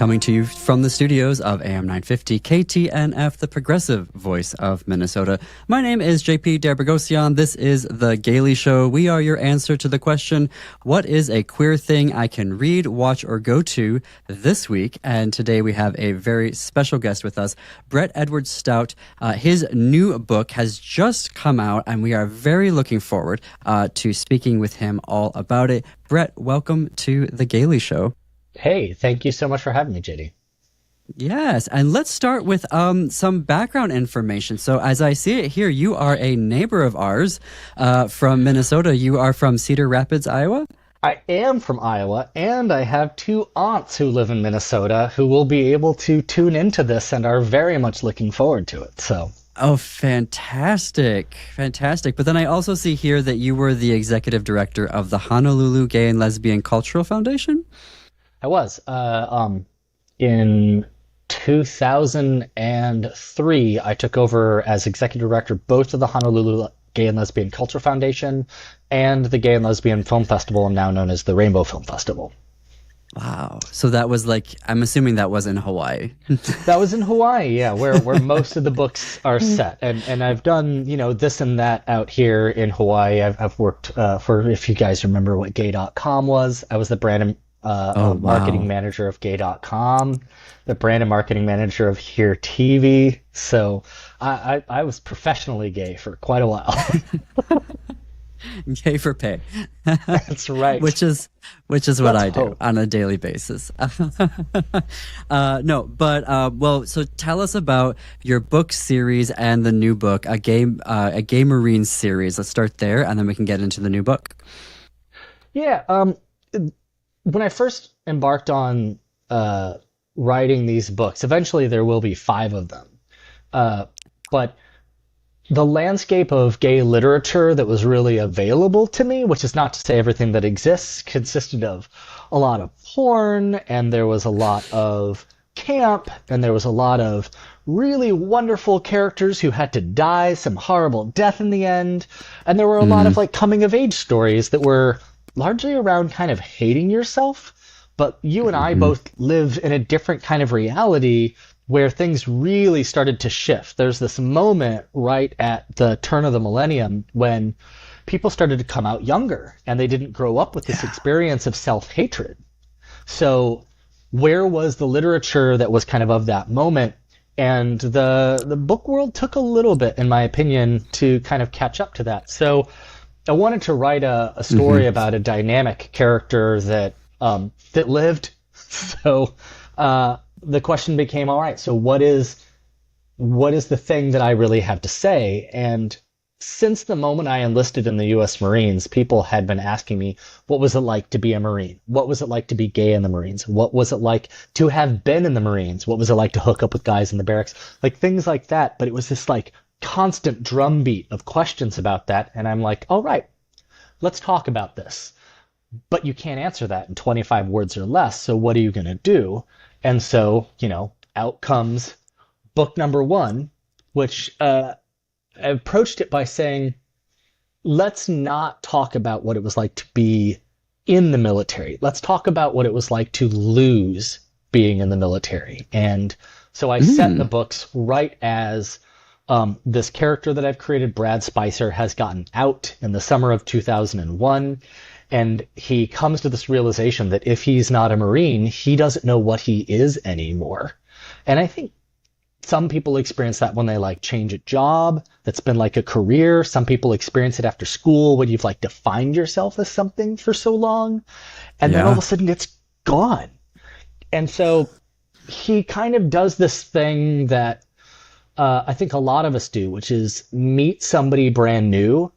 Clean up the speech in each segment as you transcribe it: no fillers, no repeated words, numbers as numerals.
Coming to you from the studios of AM 950 KTNF, the progressive voice of Minnesota. My name is JP Debragosian. This is The Gailey Show. We are your answer to the question, what is a queer thing I can read, watch, or go to this week? And today we have a very special guest with us, Edward Stout. His new book has just come out, and we are very looking forward to speaking with him all about it. Brett, welcome to The Gailey Show. Hey, thank you so much for having me, JD. Yes, and let's start with some background information. So as I see it here, you are a neighbor of ours from Minnesota. You are from Cedar Rapids, Iowa? I am from Iowa, and I have two aunts who live in Minnesota who will be able to tune into this and are very much looking forward to it. Oh, fantastic. Fantastic. But then I also see here that you were the executive director of the Honolulu Gay and Lesbian Cultural Foundation? I was. In 2003, I took over as executive director both of the Honolulu Gay and Lesbian Culture Foundation and the Gay and Lesbian Film Festival, now known as the Rainbow Film Festival. Wow. So that was I'm assuming that was in Hawaii. That was in Hawaii, yeah, where most of the books are set. And I've done, this and that out here in Hawaii. I've worked for, if you guys remember what gay.com was, I was the brand marketing manager of gay.com, the brand and marketing manager of Here TV. So I was professionally gay for quite a while. Gay for pay. That's right. Which is what I do on a daily basis. So tell us about your book series and the new book, a gay marine series. Let's start there, and then we can get into the new book. Yeah. When I first embarked on writing these books, eventually there will be 5 of them. But the landscape of gay literature that was really available to me, which is not to say everything that exists, consisted of a lot of porn, and there was a lot of camp, and there was a lot of really wonderful characters who had to die some horrible death in the end, and there were a lot of coming of age stories that were largely around kind of hating yourself. But you and I both live in a different kind of reality where things really started to shift. There's this moment right at the turn of the millennium when people started to come out younger and they didn't grow up with this experience of self-hatred. So where was the literature that was kind of that moment? And the book world took a little bit, in my opinion, to kind of catch up to that. So I wanted to write a story about a dynamic character that lived. So the question became, all right, so what is the thing that I really have to say? And since the moment I enlisted in the U.S. Marines, people had been asking me, what was it like to be a Marine? What was it like to be gay in the Marines? What was it like to have been in the Marines? What was it like to hook up with guys in the barracks? Things like that. But it was this constant drumbeat of questions about that. And I'm like, all right, let's talk about this. But you can't answer that in 25 words or less. So what are you going to do? And so, out comes book number 1, which I approached it by saying, let's not talk about what it was like to be in the military. Let's talk about what it was like to lose being in the military. And so I set the books right as this character that I've created, Brad Spicer, has gotten out in the summer of 2001. And he comes to this realization that if he's not a Marine, he doesn't know what he is anymore. And I think some people experience that when they change a job that's been a career. Some people experience it after school when you've defined yourself as something for so long. And then all of a sudden it's gone. And so he kind of does this thing that I think a lot of us do, which is meet somebody brand new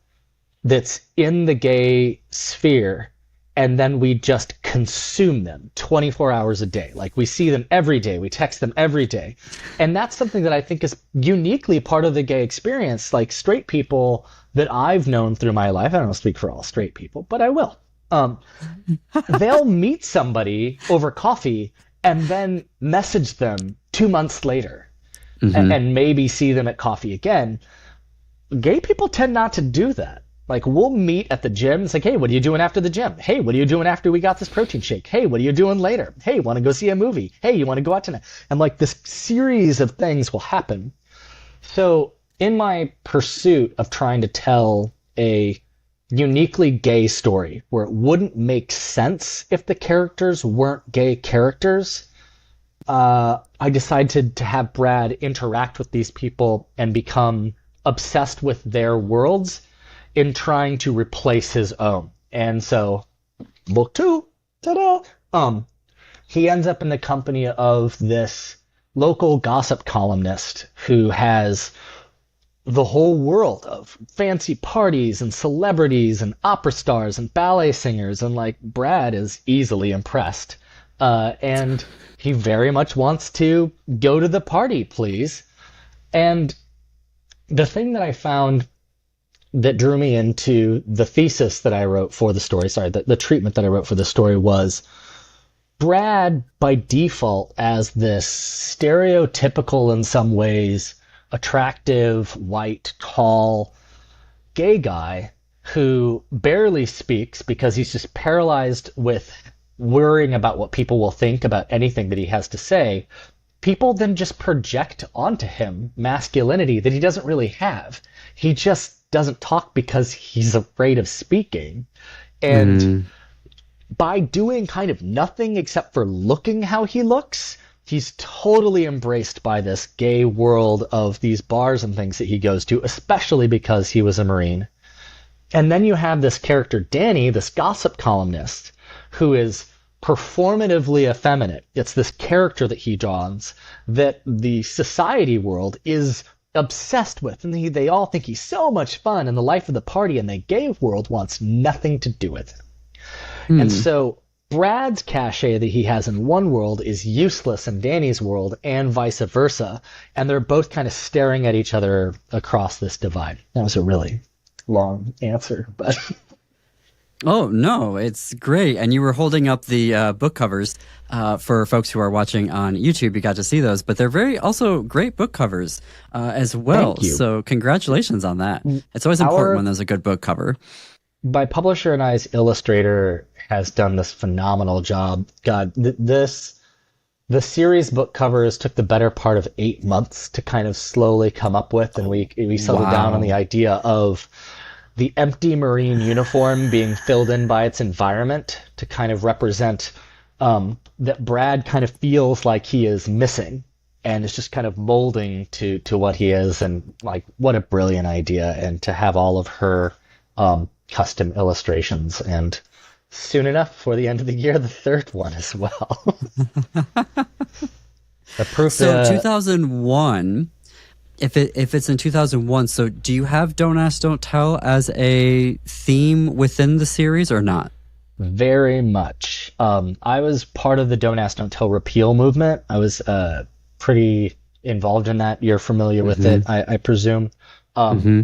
that's in the gay sphere, and then we just consume them 24 hours a day. We see them every day, we text them every day. And that's something that I think is uniquely part of the gay experience. Straight people that I've known through my life, I don't speak for all straight people, but I will. They'll meet somebody over coffee and then message them 2 months later and maybe see them at coffee again. Gay people tend not to do that. Like, we'll meet at the gym. It's like, hey, what are you doing after the gym? Hey, what are you doing after we got this protein shake? Hey, what are you doing later? Hey, want to go see a movie? Hey, you want to go out tonight? And like this series of things will happen. So in my pursuit of trying to tell a uniquely gay story where it wouldn't make sense if the characters weren't gay characters, I decided to have Brad interact with these people and become obsessed with their worlds in trying to replace his own. And so, book 2, ta-da! He ends up in the company of this local gossip columnist who has the whole world of fancy parties and celebrities and opera stars and ballet singers, and like Brad is easily impressed. And he very much wants to go to the party, please. And the thing that I found that drew me into the thesis that I wrote for the story, the treatment that I wrote for the story was Brad, by default, as this stereotypical, in some ways, attractive, white, tall, gay guy who barely speaks because he's just paralyzed with worrying about what people will think about anything that he has to say. People then just project onto him masculinity that he doesn't really have. He just doesn't talk because he's afraid of speaking. And by doing kind of nothing except for looking how he looks, he's totally embraced by this gay world of these bars and things that he goes to, especially because he was a Marine. And then you have this character, Danny, this gossip columnist, who is performatively effeminate. It's this character that he draws that the society world is obsessed with, and they all think he's so much fun and the life of the party, and the gay world wants nothing to do with him. And so Brad's cachet that he has in one world is useless in Danny's world, and vice versa, and they're both kind of staring at each other across this divide. That was a really long answer, but Oh, no, it's great. And you were holding up the book covers for folks who are watching on YouTube. You got to see those, but they're very also great book covers as well. Thank you. So congratulations on that. It's always important when there's a good book cover. My publisher and I's illustrator has done this phenomenal job. God, the series book covers took the better part of 8 months to kind of slowly come up with, and we settled down on the idea of the empty Marine uniform being filled in by its environment to kind of represent that Brad kind of feels like he is missing and is just kind of molding to what he is. And like, what a brilliant idea. And to have all of her custom illustrations, and soon enough, before the end of the year, the third one as well. The proof. So 2001. If it's in 2001, so do you have Don't Ask, Don't Tell as a theme within the series or not? Very much. I was part of the Don't Ask, Don't Tell repeal movement. I was pretty involved in that. You're familiar with it, I presume.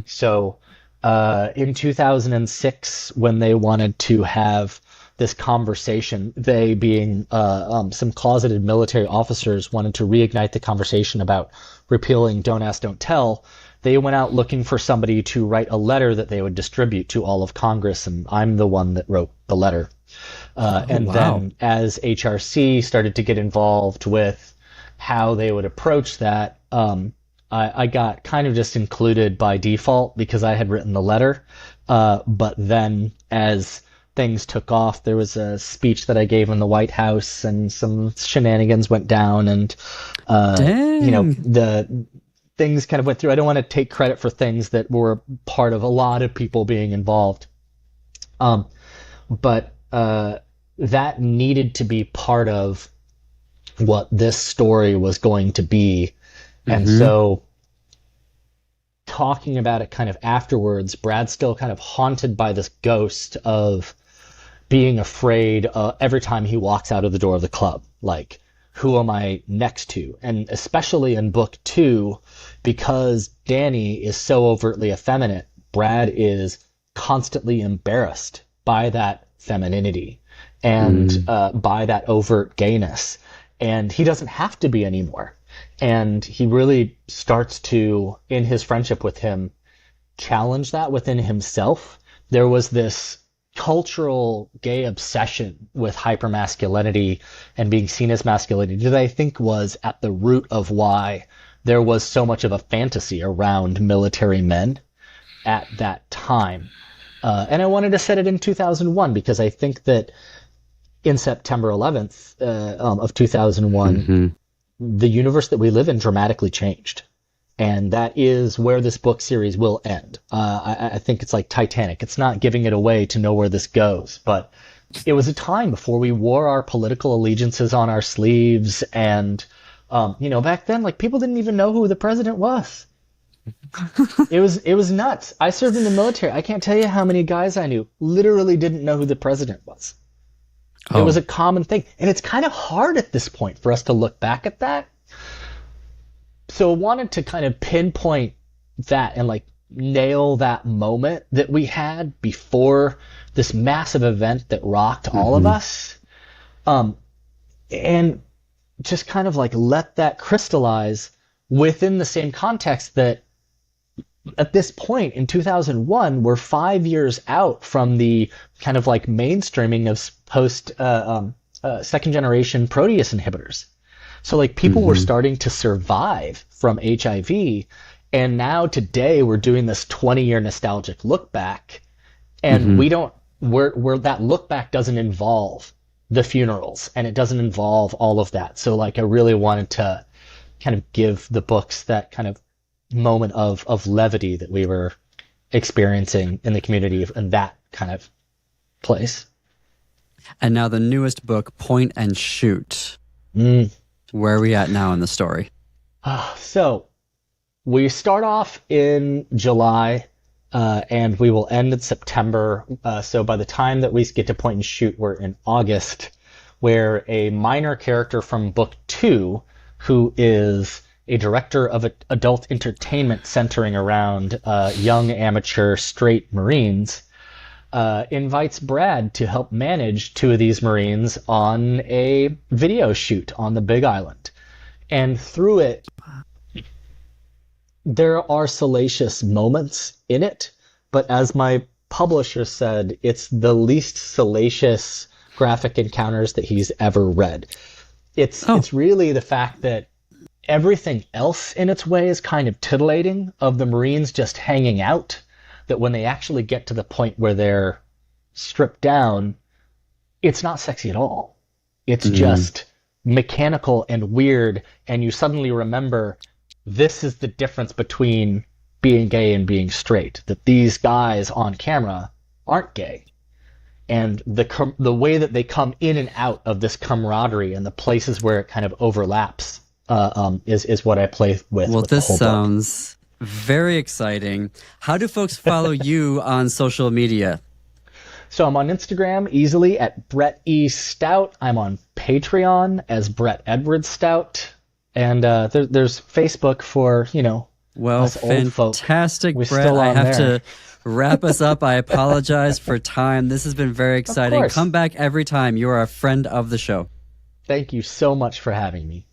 So in 2006, when they wanted to have this conversation, they being some closeted military officers wanted to reignite the conversation about repealing Don't Ask, Don't Tell. They went out looking for somebody to write a letter that they would distribute to all of Congress, and I'm the one that wrote the letter. Then as HRC started to get involved with how they would approach that, I got kind of just included by default because I had written the letter. But then as things took off, there was a speech that I gave in the White House, and some shenanigans went down, and the things kind of went through. I don't want to take credit for things that were part of a lot of people being involved. But that needed to be part of what this story was going to be. And so talking about it kind of afterwards, Brad's still kind of haunted by this ghost of being afraid every time he walks out of the door of the club. Like, who am I next to? And especially in book 2, because Danny is so overtly effeminate, Brad is constantly embarrassed by that femininity and by that overt gayness. And he doesn't have to be anymore. And he really starts to, in his friendship with him, challenge that within himself there was this cultural gay obsession with hypermasculinity and being seen as masculinity that I think was at the root of why there was so much of a fantasy around military men at that time. And I wanted to set it in 2001 because I think that in September 11th of 2001, the universe that we live in dramatically changed. And that is where this book series will end. I think it's like Titanic. It's not giving it away to know where this goes, but it was a time before we wore our political allegiances on our sleeves. And, back then, like, people didn't even know who the president was. It was nuts. I served in the military. I can't tell you how many guys I knew literally didn't know who the president was. It was a common thing. And it's kind of hard at this point for us to look back at that. So I wanted to kind of pinpoint that and like nail that moment that we had before this massive event that rocked all of us. And just kind of like let that crystallize within the same context that at this point in 2001, we're 5 years out from the kind of like mainstreaming of post second generation protease inhibitors. So like people were starting to survive from HIV, and now today we're doing this 20-year nostalgic look back, and where that look back doesn't involve the funerals and it doesn't involve all of that. So like I really wanted to kind of give the books that kind of moment of levity that we were experiencing in the community in that kind of place. And now the newest book, Point and Shoot. Where are we at now in the story? So we start off in July and we will end in September. So by the time that we get to Point and Shoot, we're in August, where a minor character from book 2, who is a director of adult entertainment centering around young amateur straight Marines, invites Brad to help manage 2 of these Marines on a video shoot on the Big Island. And through it, there are salacious moments in it, but as my publisher said, it's the least salacious graphic encounters that he's ever read. It's really the fact that everything else in its way is kind of titillating, of the Marines just hanging out, that when they actually get to the point where they're stripped down, it's not sexy at all. It's just mechanical and weird, and you suddenly remember this is the difference between being gay and being straight, that these guys on camera aren't gay. And the way that they come in and out of this camaraderie and the places where it kind of overlaps is what I play with. Well, with this sounds very exciting. How do folks follow you on social media? So I'm on Instagram easily at Brett E. Stout. I'm on Patreon as Brett Edward Stout. And there's Facebook for, us old folk. Fantastic, Brett. I have to wrap us up. I apologize for time. This has been very exciting. Come back every time. You are a friend of the show. Thank you so much for having me.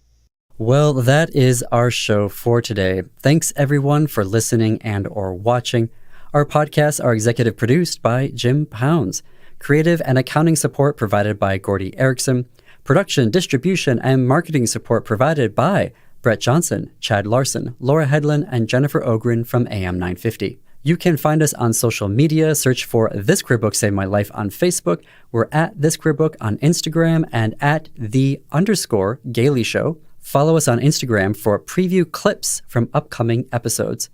Well, that is our show for today. Thanks everyone for listening and or watching. Our podcasts are executive produced by Jim Pounds. Creative and accounting support provided by Gordy Erickson. Production, distribution, and marketing support provided by Brett Johnson, Chad Larson, Laura Headland, and Jennifer Ogren from AM 950. You can find us on social media. Search for This Queer Book Saved My Life on Facebook. We're at This Queer Book on Instagram and at _Gailey Show. Follow us on Instagram for preview clips from upcoming episodes.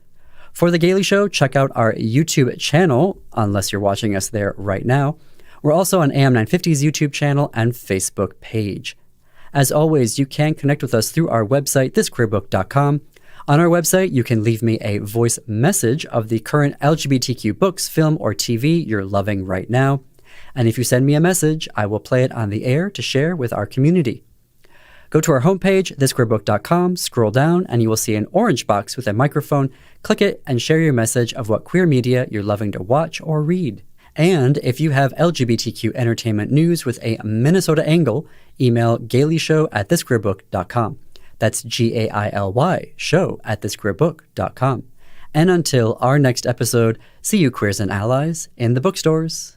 For The Gailey Show, check out our YouTube channel, unless you're watching us there right now. We're also on AM 950's YouTube channel and Facebook page. As always, you can connect with us through our website, thisqueerbook.com. On our website, you can leave me a voice message of the current LGBTQ books, film, or TV you're loving right now. And if you send me a message, I will play it on the air to share with our community. Go to our homepage, thisqueerbook.com, scroll down, and you will see an orange box with a microphone. Click it and share your message of what queer media you're loving to watch or read. And if you have LGBTQ entertainment news with a Minnesota angle, email gayleyshow@thisqueerbook.com. That's GAILY show@thisqueerbook.com. And until our next episode, see you queers and allies in the bookstores.